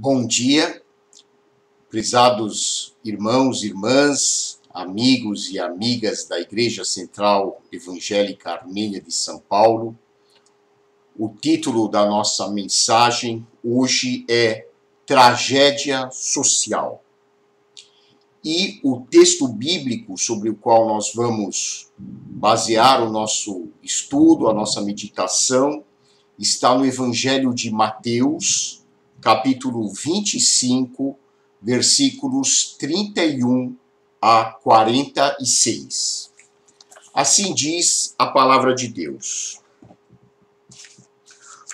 Bom dia, prezados irmãos, irmãs, amigos e amigas da Igreja Central Evangélica Armênia de São Paulo. O título da nossa mensagem hoje é Tragédia Social. E o texto bíblico sobre o qual nós vamos basear o nosso estudo, a nossa meditação, está no Evangelho de Mateus, capítulo 25, versículos 31 a 46. Assim diz a palavra de Deus.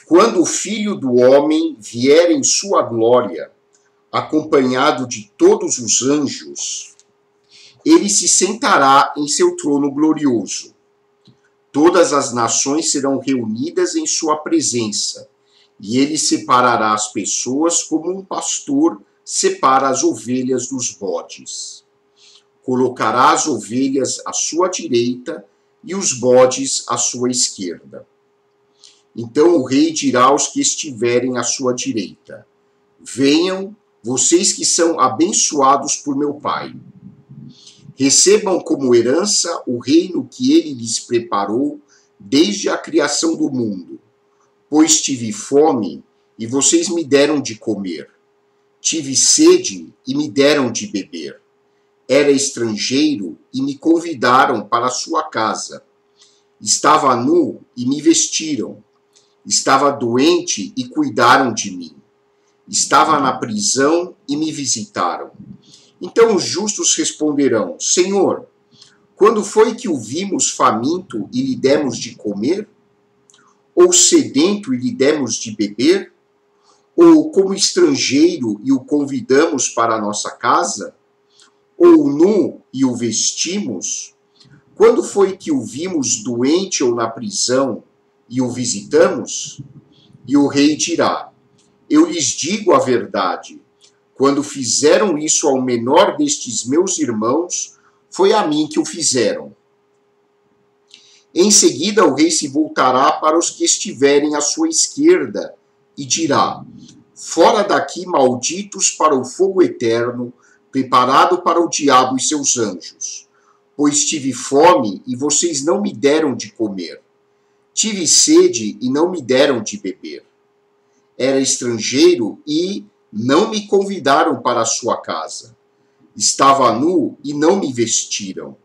Quando o Filho do Homem vier em sua glória, acompanhado de todos os anjos, ele se sentará em seu trono glorioso. Todas as nações serão reunidas em sua presença, e ele separará as pessoas como um pastor separa as ovelhas dos bodes. Colocará as ovelhas à sua direita e os bodes à sua esquerda. Então o rei dirá aos que estiverem à sua direita: venham, vocês que são abençoados por meu Pai. Recebam como herança o reino que ele lhes preparou desde a criação do mundo. Pois tive fome, e vocês me deram de comer. Tive sede, e me deram de beber. Era estrangeiro, e me convidaram para sua casa. Estava nu, e me vestiram. Estava doente, e cuidaram de mim. Estava na prisão, e me visitaram. Então os justos responderão: Senhor, quando foi que o vimos faminto, e lhe demos de comer? Ou sedento e lhe demos de beber? Ou como estrangeiro e o convidamos para a nossa casa? Ou nu e o vestimos? Quando foi que o vimos doente ou na prisão e o visitamos? E o rei dirá: eu lhes digo a verdade, quando fizeram isso ao menor destes meus irmãos, foi a mim que o fizeram. Em seguida, o rei se voltará para os que estiverem à sua esquerda e dirá: fora daqui, malditos, para o fogo eterno, preparado para o diabo e seus anjos. Pois tive fome e vocês não me deram de comer. Tive sede e não me deram de beber. Era estrangeiro e não me convidaram para a sua casa. Estava nu e não me vestiram.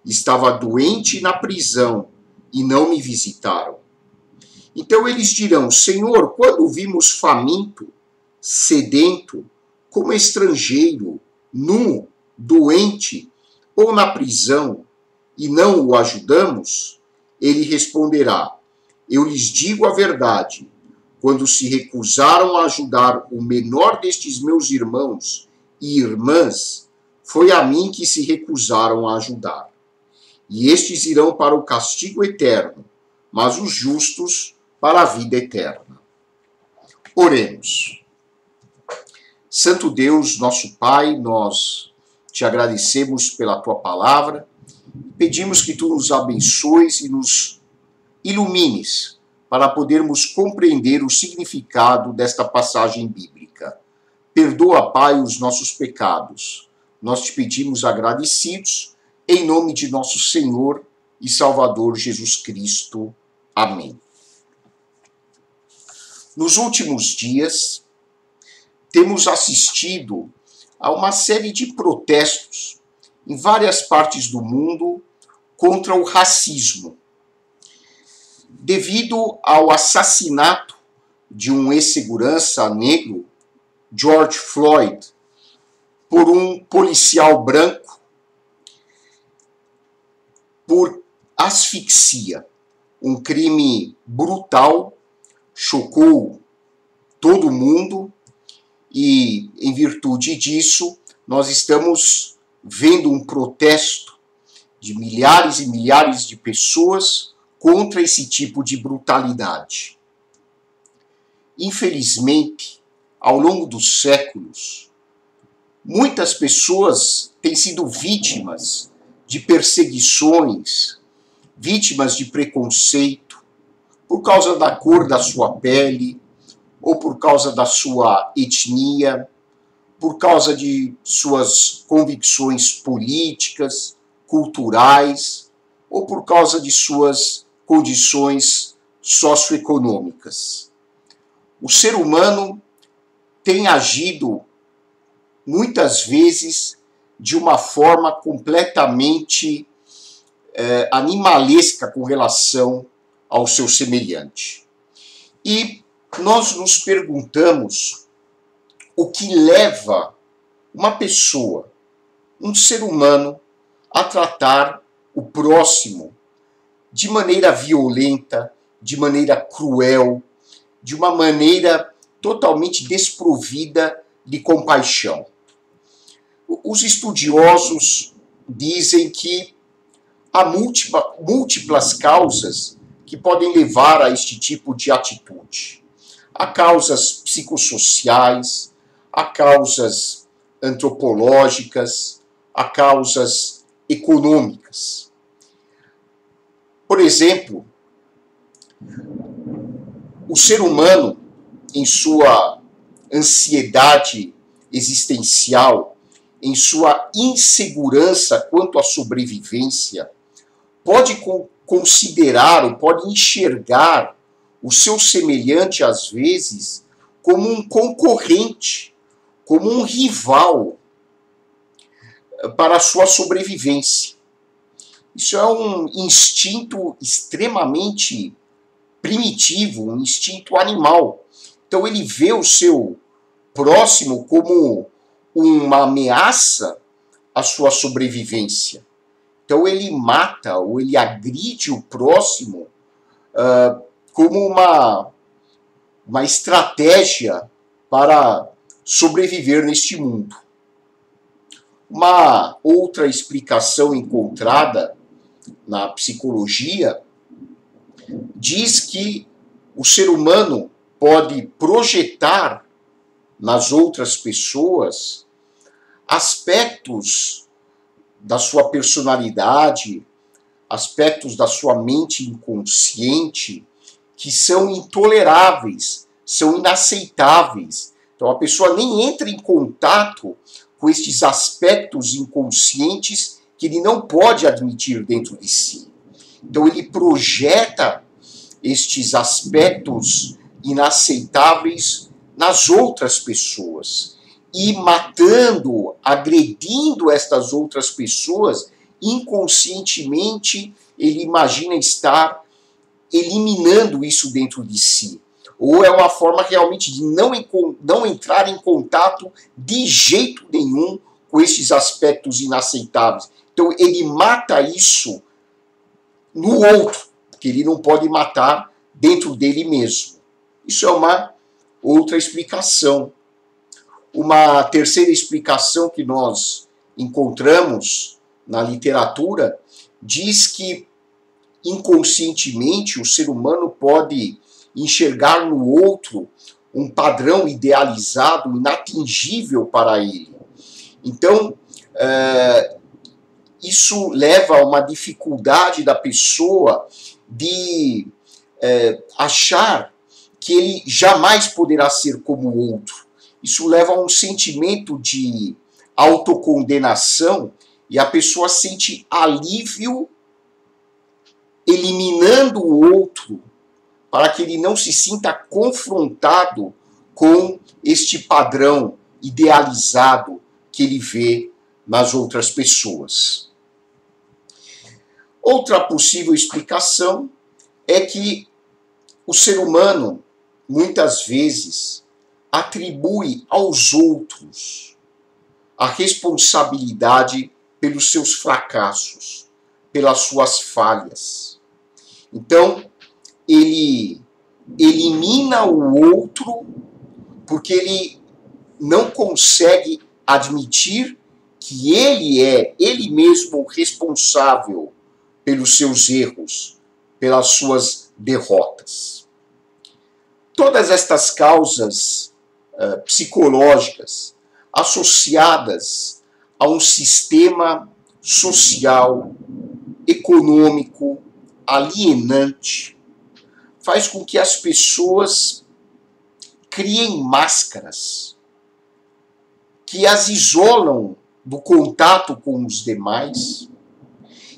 Estava doente na prisão, e não me visitaram. Então eles dirão: Senhor, quando o vimos faminto, sedento, como estrangeiro, nu, doente, ou na prisão, e não o ajudamos? Ele responderá: eu lhes digo a verdade, quando se recusaram a ajudar o menor destes meus irmãos e irmãs, foi a mim que se recusaram a ajudar. E estes irão para o castigo eterno, mas os justos para a vida eterna. Oremos. Santo Deus, nosso Pai, nós te agradecemos pela tua palavra, pedimos que tu nos abençoes e nos ilumines para podermos compreender o significado desta passagem bíblica. Perdoa, Pai, os nossos pecados. Nós te pedimos agradecidos, em nome de nosso Senhor e Salvador Jesus Cristo. Amém. Nos últimos dias, temos assistido a uma série de protestos em várias partes do mundo contra o racismo, devido ao assassinato de um ex-segurança negro, George Floyd, por um policial branco, por asfixia. Um crime brutal, chocou todo mundo e, em virtude disso, nós estamos vendo um protesto de milhares e milhares de pessoas contra esse tipo de brutalidade. Infelizmente, ao longo dos séculos, muitas pessoas têm sido vítimas de perseguições, vítimas de preconceito, por causa da cor da sua pele, ou por causa da sua etnia, por causa de suas convicções políticas, culturais, ou por causa de suas condições socioeconômicas. O ser humano tem agido muitas vezes de uma forma completamente animalesca com relação ao seu semelhante. E nós nos perguntamos o que leva uma pessoa, um ser humano, a tratar o próximo de maneira violenta, de maneira cruel, de uma maneira totalmente desprovida de compaixão. Os estudiosos dizem que há múltiplas causas que podem levar a este tipo de atitude. Há causas psicossociais, há causas antropológicas, há causas econômicas. Por exemplo, o ser humano, em sua ansiedade existencial, em sua insegurança quanto à sobrevivência, pode considerar ou pode enxergar o seu semelhante, às vezes, como um concorrente, como um rival para a sua sobrevivência. Isso é um instinto extremamente primitivo, um instinto animal. Então ele vê o seu próximo como uma ameaça à sua sobrevivência. Então ele mata ou ele agride o próximo como uma estratégia para sobreviver neste mundo. Uma outra explicação encontrada na psicologia diz que o ser humano pode projetar nas outras pessoas aspectos da sua personalidade, aspectos da sua mente inconsciente que são intoleráveis, são inaceitáveis. Então a pessoa nem entra em contato com estes aspectos inconscientes que ele não pode admitir dentro de si. Então ele projeta estes aspectos inaceitáveis nas outras pessoas e matando, agredindo estas outras pessoas, inconscientemente ele imagina estar eliminando isso dentro de si. Ou é uma forma realmente de não entrar em contato de jeito nenhum com esses aspectos inaceitáveis. Então ele mata isso no outro, que ele não pode matar dentro dele mesmo. Isso é uma outra explicação. Uma terceira explicação que nós encontramos na literatura diz que inconscientemente o ser humano pode enxergar no outro um padrão idealizado, inatingível para ele. Então, isso leva a uma dificuldade da pessoa de achar que ele jamais poderá ser como o outro. Isso leva a um sentimento de autocondenação e a pessoa sente alívio eliminando o outro para que ele não se sinta confrontado com este padrão idealizado que ele vê nas outras pessoas. Outra possível explicação é que o ser humano, muitas vezes, atribui aos outros a responsabilidade pelos seus fracassos, pelas suas falhas. Então, ele elimina o outro porque ele não consegue admitir que ele é ele mesmo responsável pelos seus erros, pelas suas derrotas. Todas estas causas psicológicas associadas a um sistema social, econômico, alienante, faz com que as pessoas criem máscaras que as isolam do contato com os demais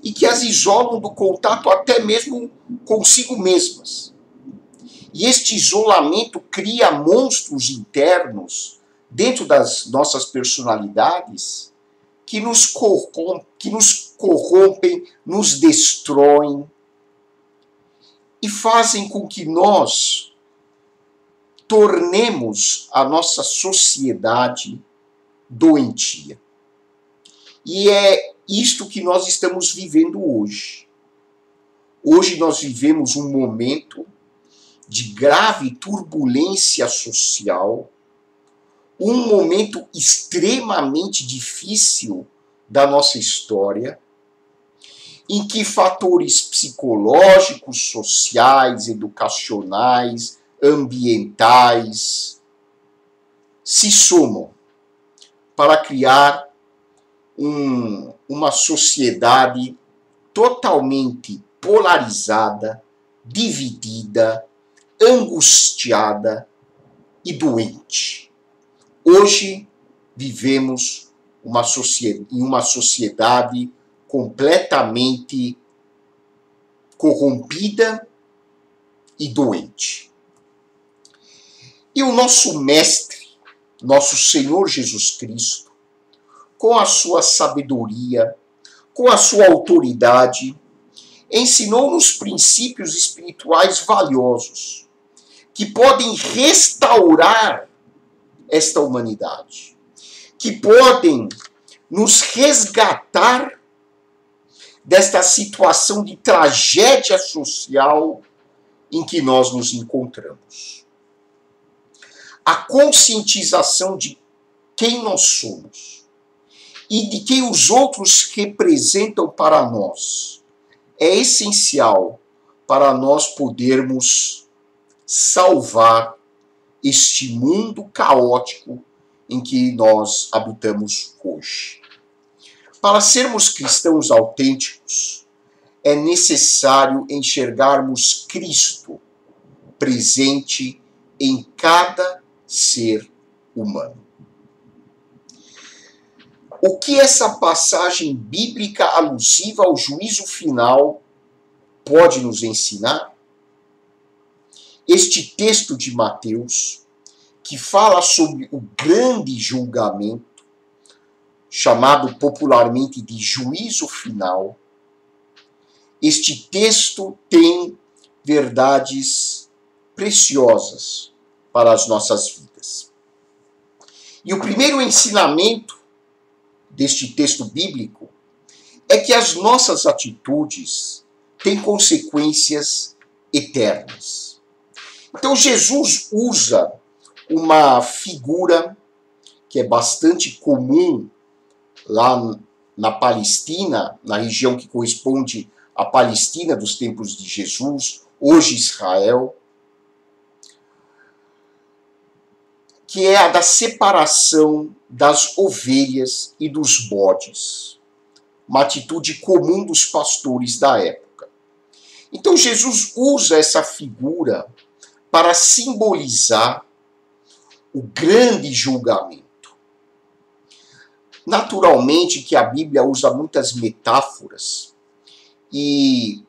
e que as isolam do contato até mesmo consigo mesmas. E este isolamento cria monstros internos dentro das nossas personalidades que nos corrompem, nos destroem e fazem com que nós tornemos a nossa sociedade doentia. E é isto que nós estamos vivendo hoje. Hoje nós vivemos um momento de grave turbulência social, um momento extremamente difícil da nossa história, em que fatores psicológicos, sociais, educacionais, ambientais se somam para criar uma sociedade totalmente polarizada, dividida, angustiada e doente. Hoje vivemos em uma sociedade completamente corrompida e doente. E o nosso mestre, nosso Senhor Jesus Cristo, com a sua sabedoria, com a sua autoridade, ensinou-nos princípios espirituais valiosos que podem restaurar esta humanidade, que podem nos resgatar desta situação de tragédia social em que nós nos encontramos. A conscientização de quem nós somos e de quem os outros representam para nós é essencial para nós podermos salvar este mundo caótico em que nós habitamos hoje. Para sermos cristãos autênticos, é necessário enxergarmos Cristo presente em cada ser humano. O que essa passagem bíblica alusiva ao juízo final pode nos ensinar? Este texto de Mateus, que fala sobre o grande julgamento, chamado popularmente de juízo final, este texto tem verdades preciosas para as nossas vidas. E o primeiro ensinamento deste texto bíblico é que as nossas atitudes têm consequências eternas. Então Jesus usa uma figura que é bastante comum lá na Palestina, na região que corresponde à Palestina dos tempos de Jesus, hoje Israel, que é a da separação das ovelhas e dos bodes, uma atitude comum dos pastores da época. Então Jesus usa essa figura para simbolizar o grande julgamento. Naturalmente que a Bíblia usa muitas metáforas e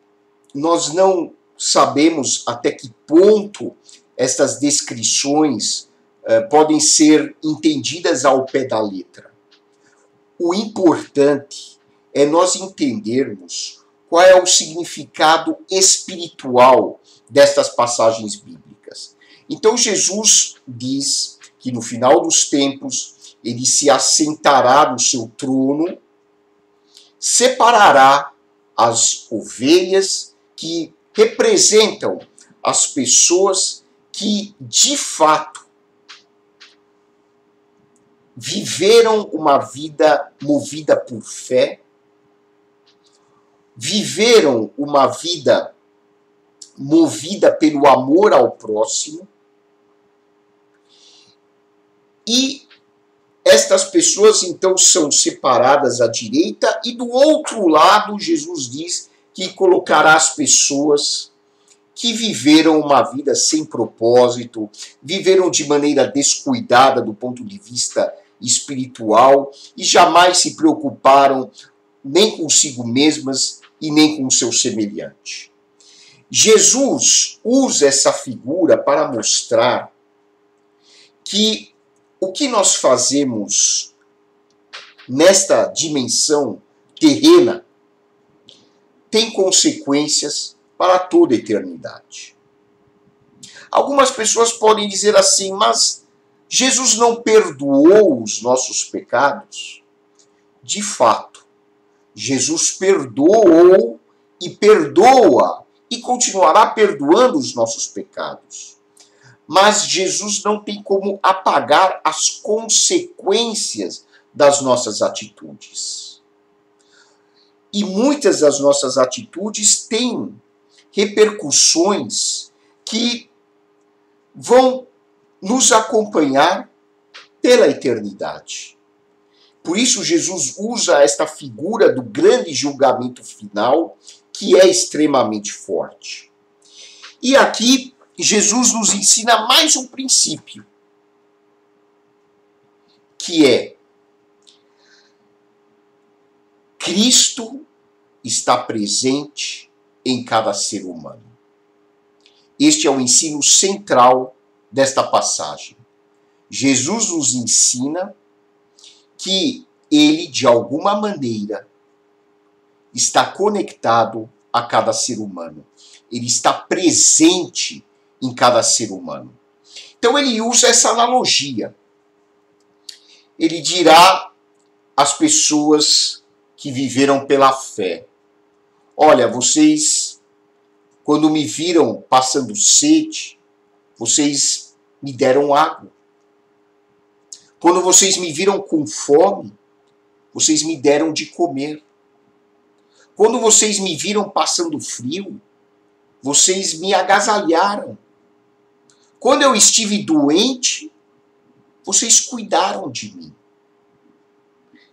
nós não sabemos até que ponto estas descrições podem ser entendidas ao pé da letra. O importante é nós entendermos qual é o significado espiritual destas passagens bíblicas. Então Jesus diz que no final dos tempos ele se assentará no seu trono, separará as ovelhas que representam as pessoas que de fato viveram uma vida movida por fé, viveram uma vida movida pelo amor ao próximo, e estas pessoas então são separadas à direita, e do outro lado Jesus diz que colocará as pessoas que viveram uma vida sem propósito, viveram de maneira descuidada do ponto de vista espiritual e jamais se preocuparam nem consigo mesmas e nem com o seu semelhante. Jesus usa essa figura para mostrar que o que nós fazemos nesta dimensão terrena tem consequências para toda a eternidade. Algumas pessoas podem dizer assim, mas Jesus não perdoou os nossos pecados? De fato, Jesus perdoou e perdoa e continuará perdoando os nossos pecados. Mas Jesus não tem como apagar as consequências das nossas atitudes. E muitas das nossas atitudes têm repercussões que vão nos acompanhar pela eternidade. Por isso Jesus usa esta figura do grande julgamento final, que é extremamente forte. E aqui Jesus nos ensina mais um princípio, que é: Cristo está presente em cada ser humano. Este é o ensino central desta passagem. Jesus nos ensina que ele, de alguma maneira, está conectado a cada ser humano. Ele está presente em cada ser humano. Então ele usa essa analogia. Ele dirá às pessoas que viveram pela fé: olha, vocês, quando me viram passando sede, vocês me deram água. Quando vocês me viram com fome, vocês me deram de comer. Quando vocês me viram passando frio, vocês me agasalharam. Quando eu estive doente, vocês cuidaram de mim.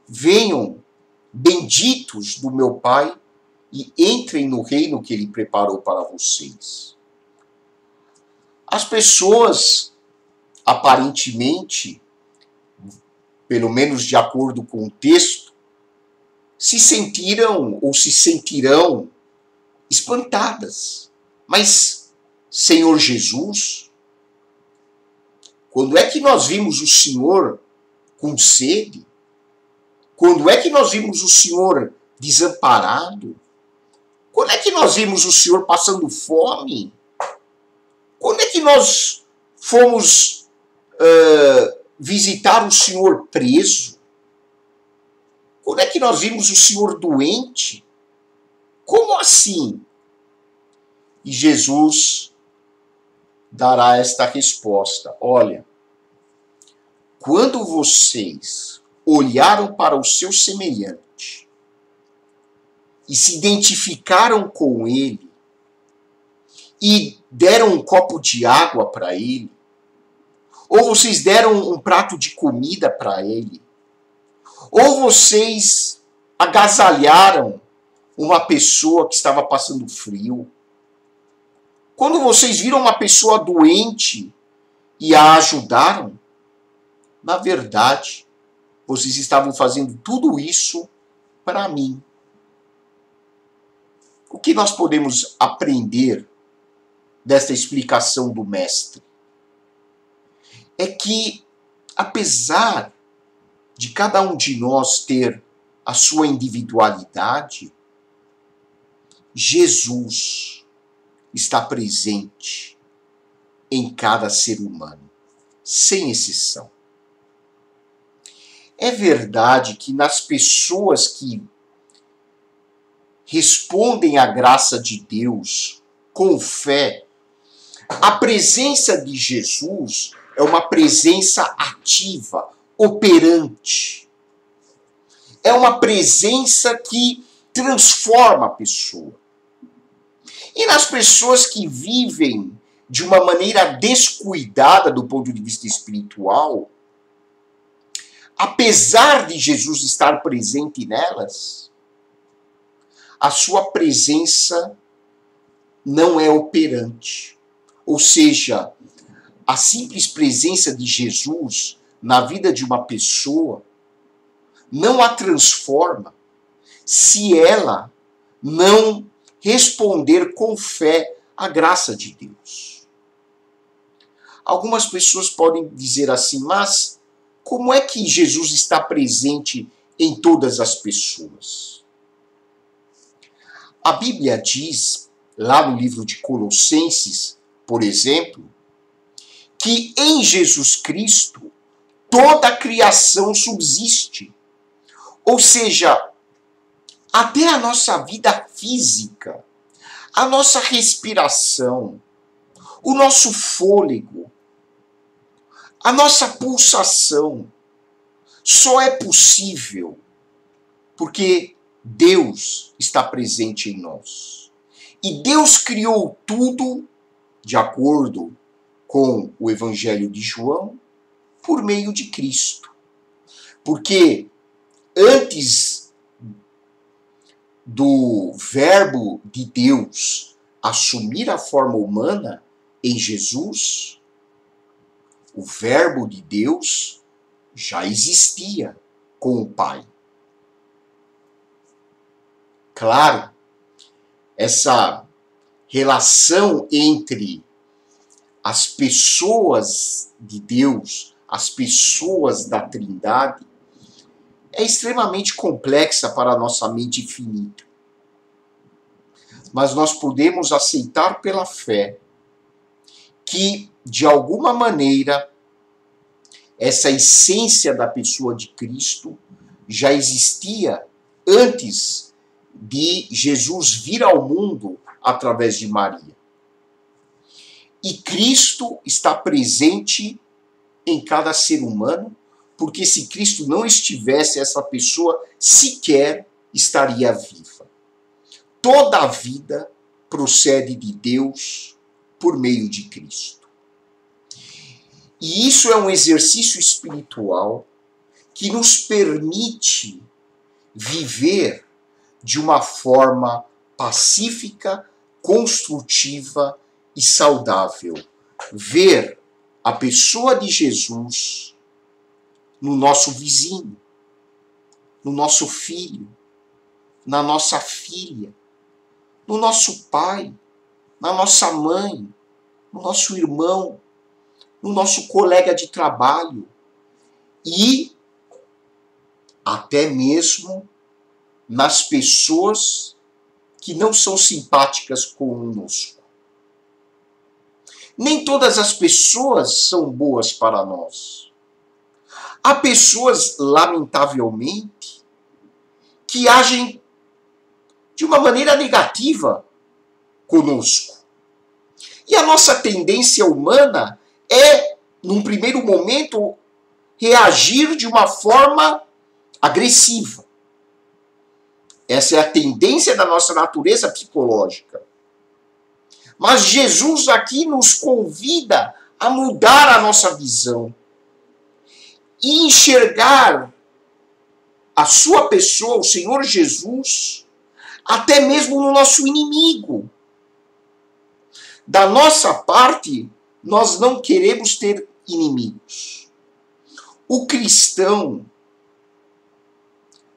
Venham, benditos do meu Pai, e entrem no reino que Ele preparou para vocês. As pessoas, aparentemente, pelo menos de acordo com o texto, se sentiram ou se sentirão espantadas. Mas, Senhor Jesus, quando é que nós vimos o Senhor com sede? Quando é que nós vimos o Senhor desamparado? Quando é que nós vimos o Senhor passando fome? Quando é que nós fomos visitar o Senhor preso? Quando é que nós vimos o Senhor doente? Como assim? E Jesus dará esta resposta: olha, quando vocês olharam para o seu semelhante e se identificaram com ele e deram um copo de água para ele, ou vocês deram um prato de comida para ele, ou vocês agasalharam uma pessoa que estava passando frio, quando vocês viram uma pessoa doente e a ajudaram, na verdade, vocês estavam fazendo tudo isso para mim. O que nós podemos aprender desta explicação do Mestre? É que, apesar de cada um de nós ter a sua individualidade, Jesus está presente em cada ser humano, sem exceção. É verdade que nas pessoas que respondem à graça de Deus com fé, a presença de Jesus é uma presença ativa, operante. É uma presença que transforma a pessoa. E nas pessoas que vivem de uma maneira descuidada do ponto de vista espiritual, apesar de Jesus estar presente nelas, a sua presença não é operante. Ou seja, a simples presença de Jesus na vida de uma pessoa não a transforma se ela não responder com fé à graça de Deus. Algumas pessoas podem dizer assim, mas como é que Jesus está presente em todas as pessoas? A Bíblia diz, lá no livro de Colossenses, por exemplo, que em Jesus Cristo toda a criação subsiste. Ou seja, até a nossa vida física, a nossa respiração, o nosso fôlego, a nossa pulsação, só é possível porque Deus está presente em nós. E Deus criou tudo, de acordo com o Evangelho de João, por meio de Cristo. Porque antes do Verbo de Deus assumir a forma humana em Jesus, o Verbo de Deus já existia com o Pai. Claro, essa relação entre as pessoas de Deus, as pessoas da Trindade, é extremamente complexa para a nossa mente finita. Mas nós podemos aceitar pela fé que, de alguma maneira, essa essência da pessoa de Cristo já existia antes de Jesus vir ao mundo através de Maria. E Cristo está presente em cada ser humano, porque se Cristo não estivesse, essa pessoa sequer estaria viva. Toda a vida procede de Deus por meio de Cristo. E isso é um exercício espiritual que nos permite viver de uma forma pacífica, construtiva e saudável. Ver a pessoa de Jesus no nosso vizinho, no nosso filho, na nossa filha, no nosso pai, na nossa mãe, no nosso irmão, no nosso colega de trabalho e até mesmo nas pessoas que não são simpáticas conosco. Nem todas as pessoas são boas para nós. Há pessoas, lamentavelmente, que agem de uma maneira negativa conosco. E a nossa tendência humana é, num primeiro momento, reagir de uma forma agressiva. Essa é a tendência da nossa natureza psicológica. Mas Jesus aqui nos convida a mudar a nossa visão e enxergar a sua pessoa, o Senhor Jesus, até mesmo no nosso inimigo. Da nossa parte, nós não queremos ter inimigos. O cristão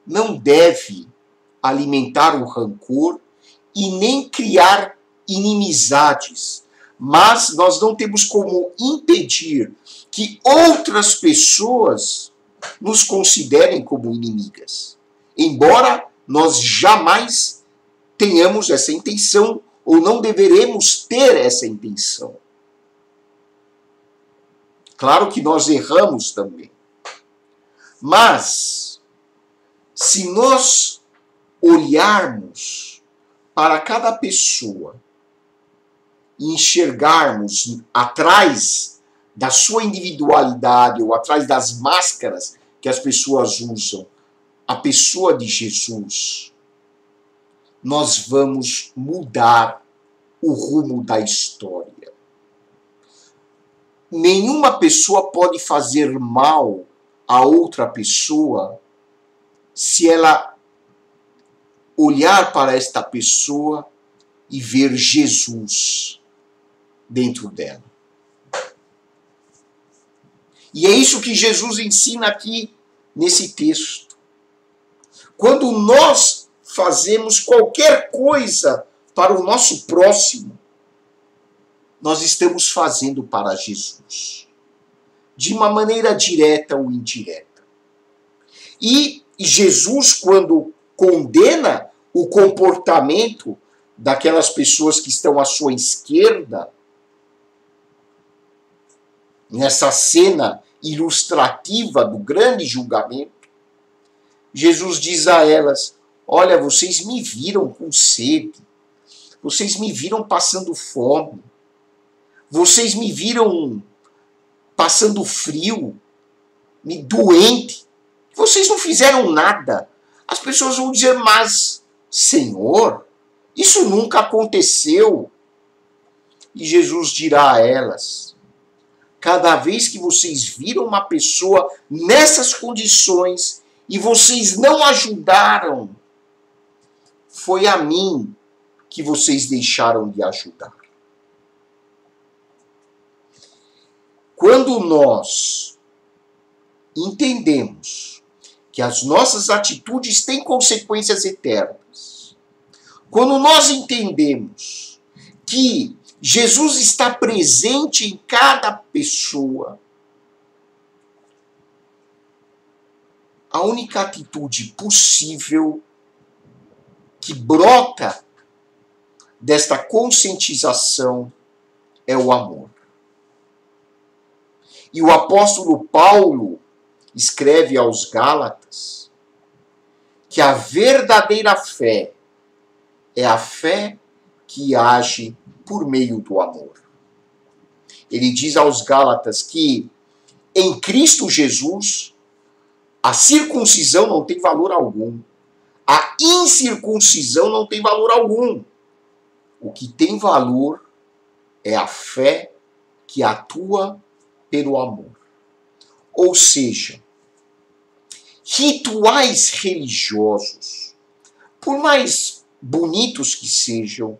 não deve alimentar o rancor e nem criar inimizades, mas nós não temos como impedir que outras pessoas nos considerem como inimigas, embora nós jamais tenhamos essa intenção ou não deveremos ter essa intenção. Claro que nós erramos também, mas se nós olharmos para cada pessoa e enxergarmos atrás da sua individualidade ou atrás das máscaras que as pessoas usam, a pessoa de Jesus, nós vamos mudar o rumo da história. Nenhuma pessoa pode fazer mal a outra pessoa se ela olhar para esta pessoa e ver Jesus dentro dela. E é isso que Jesus ensina aqui nesse texto. Quando nós fazemos qualquer coisa para o nosso próximo, nós estamos fazendo para Jesus, de uma maneira direta ou indireta. E Jesus, quando condena o comportamento daquelas pessoas que estão à sua esquerda, nessa cena ilustrativa do grande julgamento, Jesus diz a elas: olha, vocês me viram com sede, vocês me viram passando fome, vocês me viram passando frio, me doente, vocês não fizeram nada. As pessoas vão dizer: mas, Senhor, isso nunca aconteceu. E Jesus dirá a elas: cada vez que vocês viram uma pessoa nessas condições e vocês não ajudaram, foi a mim que vocês deixaram de ajudar. Quando nós entendemos que as nossas atitudes têm consequências eternas, quando nós entendemos que Jesus está presente em cada pessoa, a única atitude possível que brota desta conscientização é o amor. E o apóstolo Paulo escreve aos Gálatas que a verdadeira fé é a fé que age por meio do amor. Ele diz aos Gálatas que em Cristo Jesus a circuncisão não tem valor algum, a incircuncisão não tem valor algum. O que tem valor é a fé que atua pelo amor. Ou seja, rituais religiosos, por mais bonitos que sejam,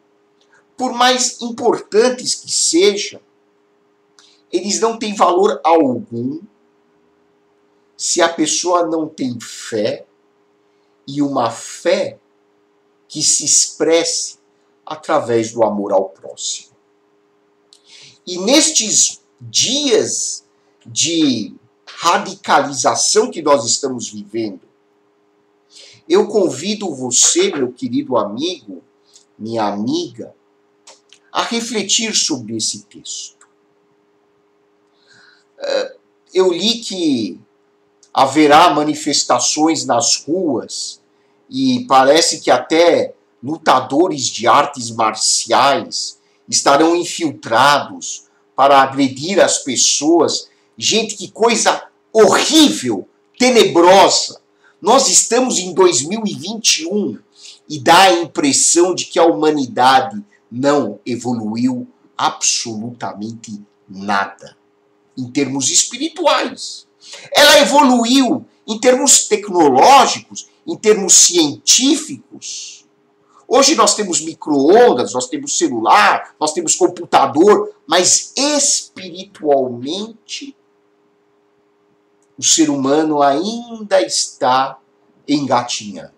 por mais importantes que sejam, eles não têm valor algum se a pessoa não tem fé, e uma fé que se expresse através do amor ao próximo. E nestes dias de radicalização que nós estamos vivendo, eu convido você, meu querido amigo, minha amiga, a refletir sobre esse texto. Eu li que haverá manifestações nas ruas e parece que até lutadores de artes marciais estarão infiltrados para agredir as pessoas. Gente, que coisa horrível, tenebrosa. Nós estamos em 2021 e dá a impressão de que a humanidade não evoluiu absolutamente nada em termos espirituais. Ela evoluiu em termos tecnológicos, em termos científicos. Hoje nós temos micro-ondas, nós temos celular, nós temos computador, mas espiritualmente o ser humano ainda está engatinhando.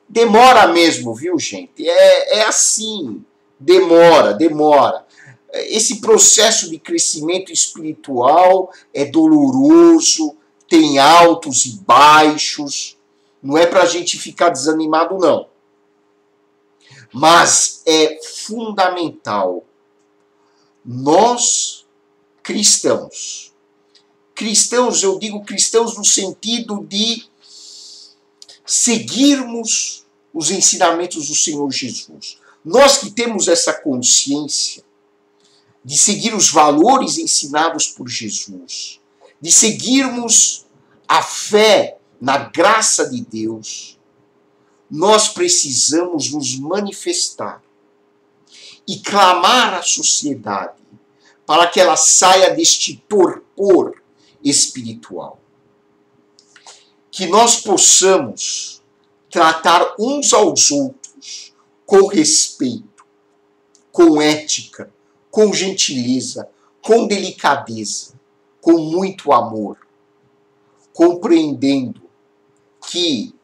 Demora mesmo, viu, gente? É assim, demora. Esse processo de crescimento espiritual é doloroso, tem altos e baixos. Não é para a gente ficar desanimado, não. Mas é fundamental nós, cristãos, eu digo cristãos no sentido de seguirmos os ensinamentos do Senhor Jesus. Nós que temos essa consciência de seguir os valores ensinados por Jesus, de seguirmos a fé na graça de Deus, nós precisamos nos manifestar e clamar à sociedade para que ela saia deste torpor espiritual. Que nós possamos tratar uns aos outros com respeito, com ética, com gentileza, com delicadeza, com muito amor, compreendendo que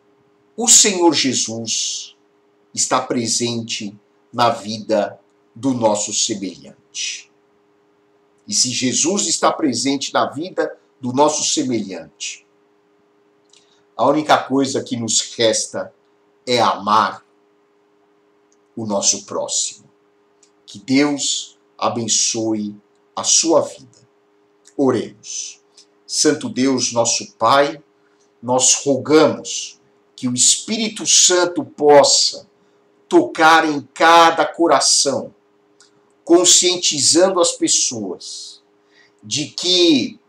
o Senhor Jesus está presente na vida do nosso semelhante. E se Jesus está presente na vida do nosso semelhante, a única coisa que nos resta é amar o nosso próximo. Que Deus abençoe a sua vida. Oremos. Santo Deus, nosso Pai, nós rogamos que o Espírito Santo possa tocar em cada coração, conscientizando as pessoas de que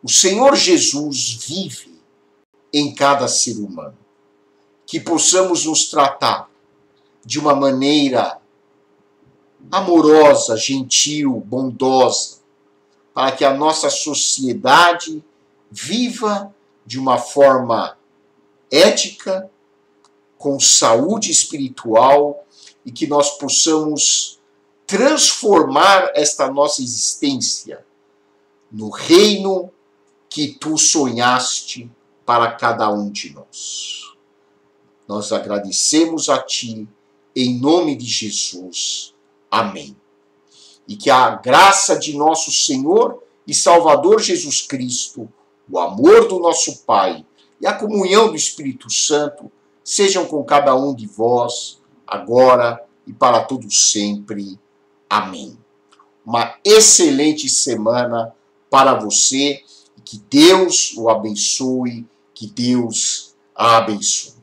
o Senhor Jesus vive em cada ser humano. Que possamos nos tratar de uma maneira amorosa, gentil, bondosa, para que a nossa sociedade viva de uma forma ética, com saúde espiritual, e que nós possamos transformar esta nossa existência no reino que tu sonhaste para cada um de nós. Nós agradecemos a ti, em nome de Jesus. Amém. E que a graça de nosso Senhor e Salvador Jesus Cristo, o amor do nosso Pai e a comunhão do Espírito Santo sejam com cada um de vós, agora e para todo sempre. Amém. Uma excelente semana para você e que Deus o abençoe, que Deus a abençoe.